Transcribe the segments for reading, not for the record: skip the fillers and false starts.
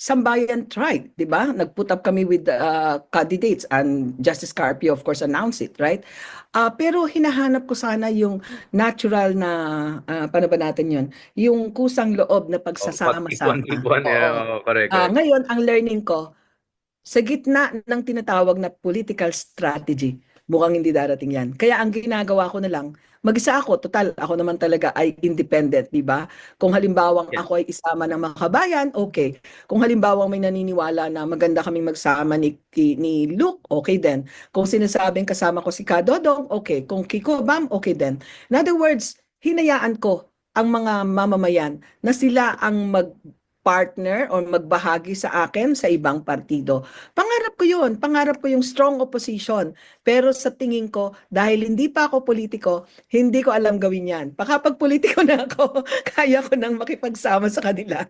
Sambayan tried, di ba? Nag-put up kami with candidates and Justice Carpio of course announced it, right? Pero hinahanap ko sana yung natural na, paano ba natin yun? Yung kusang loob na Oh, pagsasama-sama. pagtipon-tipon, Oo. oh, correct, correct. Ngayon, ang learning ko, sa gitna ng tinatawag na political strategy, mukhang hindi darating yan. Kaya ang ginagawa ko na lang, mag-isa ako, total, ako naman talaga ay independent, di ba? Kung halimbawang Yeah. ako ay isama ng makabayan, okay. Kung halimbawang may naniniwala na maganda kaming magsama ni Luke, okay din. Kung sinasabing kasama ko si Kadodong, okay. Kung Kiko Bam, okay din. In other words, hinayaan ko ang mga mamamayan na sila ang mag-partner o magbahagi sa akin sa ibang partido. Pangarap ko yun. Pangarap ko yung strong opposition. Pero sa tingin ko, dahil hindi pa ako politiko, hindi ko alam gawin yan. Baka pag politiko na ako, kaya ko nang makipagsama sa kanila.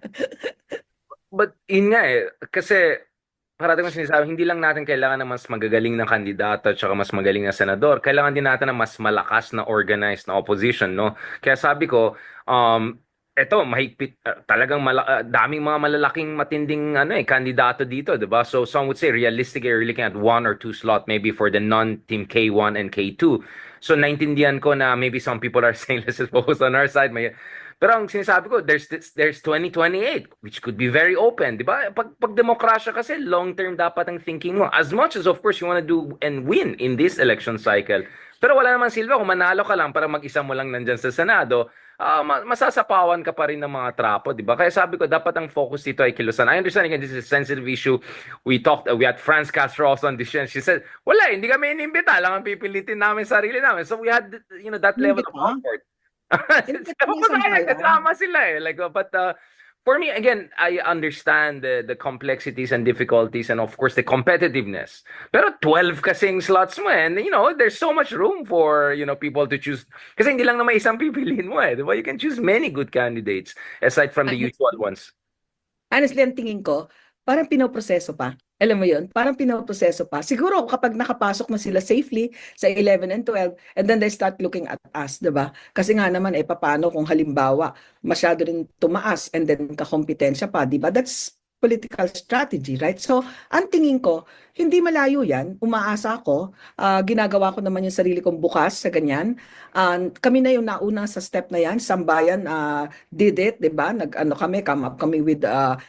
But yun nga eh, kasi parating kong sinasabi, hindi lang natin kailangan ng mas magagaling na kandidato at saka mas magaling na senador. Kailangan din natin ng mas malakas na organized na opposition, no? Kaya sabi ko, eto, mahigpit, talagang daming mga malalaking matinding kandidato dito, di ba? So some would say realistic, you're looking at one or two slot maybe for the non-team K1 and K2. So naintindihan ko na maybe some people are saying let's just focus on our side. Pero ang sinasabi ko, there's 2028, which could be very open, di ba? Pag demokrasya kasi, long-term dapat ang thinking mo. As much as, of course, you want to do and win in this election cycle. Pero wala naman silbi kung manalo ka lang para mag-isa mo lang nandyan sa Senado, masasapawan ka pa rin ng mga trapo, di ba? Kaya sabi ko, dapat ang focus dito ay kilusan. I understand, again, this is a sensitive issue. We had Franz Castro also on this show, and she said, wala, hindi kami inimbita, lang ang pipilitin namin sarili namin. So we had, that Hindi level of ba? comfort. Hindi ka Ewan ko isang sa'yo, bayan. nagkasama sila eh. Like, but for me, again, I understand the complexities and difficulties and of course the competitiveness. Pero 12 kasing slots mo eh. And there's so much room for, people to choose. Kasi hindi lang naman isang pipiliin mo eh. Diba? You can choose many good candidates aside from the usual ones. Honestly, ang tingin ko, parang pinoproseso pa. Alam mo yun? Parang pinoproseso pa. Siguro kapag nakapasok na sila safely sa 11 and 12, and then they start looking at us, di ba? Kasi nga naman, paano kung halimbawa, masyado rin tumaas and then kakompetensya pa, di ba? That's political strategy, right? So, ang tingin ko, hindi malayo yan. Umaasa ako. Ginagawa ko naman yung sarili kong bukas sa ganyan. Kami na yung nauna sa step na yan. Sambayan did it, di ba? Nag-ano kami, come up kami with 8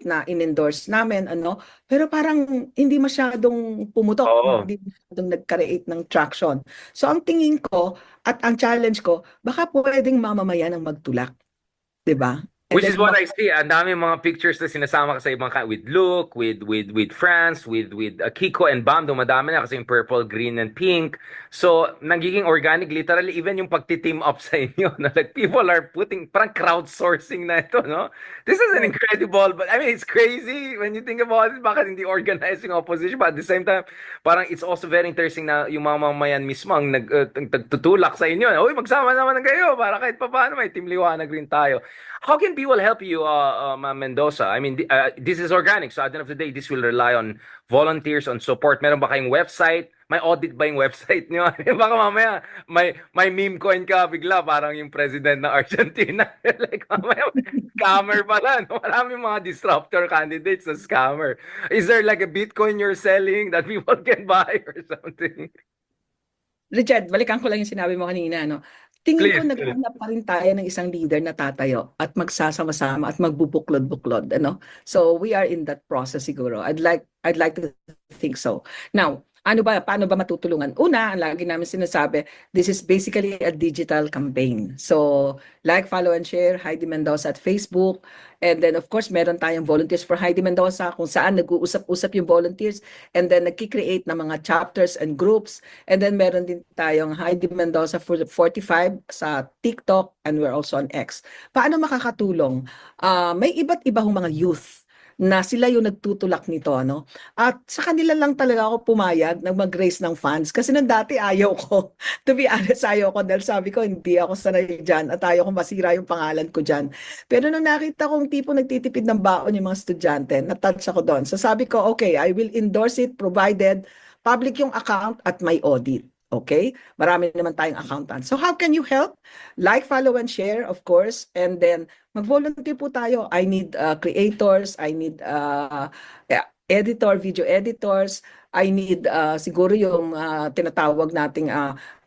na in-endorse namin, ano. Pero parang hindi masyadong pumutok, Oo. hindi masyadong nag-create ng traction. So ang tingin ko at ang challenge ko, baka pwedeng mamamayan ang magtulak, 'di ba? And Which then is what I see. Ang dami mga pictures na sinasama ka sa ibang with Luke, with France, with Kiko and Bam, dumadami na kasi yung purple, green, and pink. So, nagiging organic, literally, even yung pagti-team up sa inyo, na like people are putting, parang crowdsourcing na ito, no? This is an oh, incredible, but I mean, it's crazy when you think about it, bakit hindi organizing opposition, but at the same time, parang it's also very interesting na yung mga mamamayan mismo ang nagtutulak sa inyo. Uy, magsama naman kayo para kahit pa paano may team liwanag rin tayo. How can people help you, Ma'am Mendoza? I mean, this is organic. So at the end of the day, this will rely on volunteers, on support. Meron ba kayong website? May audit ba yung website niyo? Baka mamaya may meme coin ka bigla parang yung president ng Argentina. Like mamaya scammer pala. No? Maraming mga disruptor candidates na scammer. Is there like a Bitcoin you're selling that people can buy or something? Richard, balikan ko lang yung sinabi mo kanina, no? Tingin ko Please, please. naghahanap pa rin tayo ng isang leader na tatayo at magsasama-sama at magbubuklod-buklod, ano? So we are in that process siguro. I'd like to think so. Now, paano ba matutulungan? Una, ang lagi namin sinasabi, this is basically a digital campaign. So, like, follow, and share Heidi Mendoza at Facebook. And then, of course, meron tayong Volunteers for Heidi Mendoza kung saan nag-uusap-usap yung volunteers and then nagki-create ng mga chapters and groups. And then meron din tayong Heidi Mendoza for 45 sa TikTok and we're also on X. Paano makakatulong? May iba't iba hong mga youth na sila yung nagtutulak nito, ano? At sa kanila lang talaga ako pumayag na mag-raise ng funds kasi nung dati ayaw ko. To be honest, ayaw ko dahil sabi ko hindi ako sanay dyan at ayaw ko masira yung pangalan ko dyan. Pero nung nakita kong tipo nagtitipid ng baon yung mga estudyante, na-touch ako doon. So sabi ko, okay, I will endorse it provided public yung account at may audit. Okay? Marami naman tayong accountant. So how can you help? Like, follow, and share, of course. And then Mag-volunteer po tayo. I need creators, I need editor, video editors, I need siguro yung tinatawag nating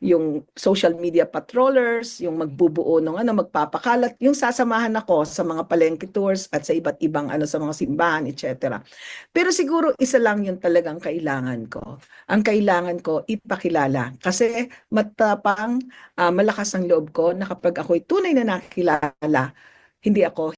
yung social media patrollers, yung magbubuo ng magpapakalat, yung sasamahan ako sa mga palengke tours at sa iba't ibang sa mga simbahan, etc. Pero siguro isa lang yung talagang kailangan ko. Ang kailangan ko ipakilala kasi matapang, malakas ang loob ko na kapag ako'y tunay na nakilala, hindi ako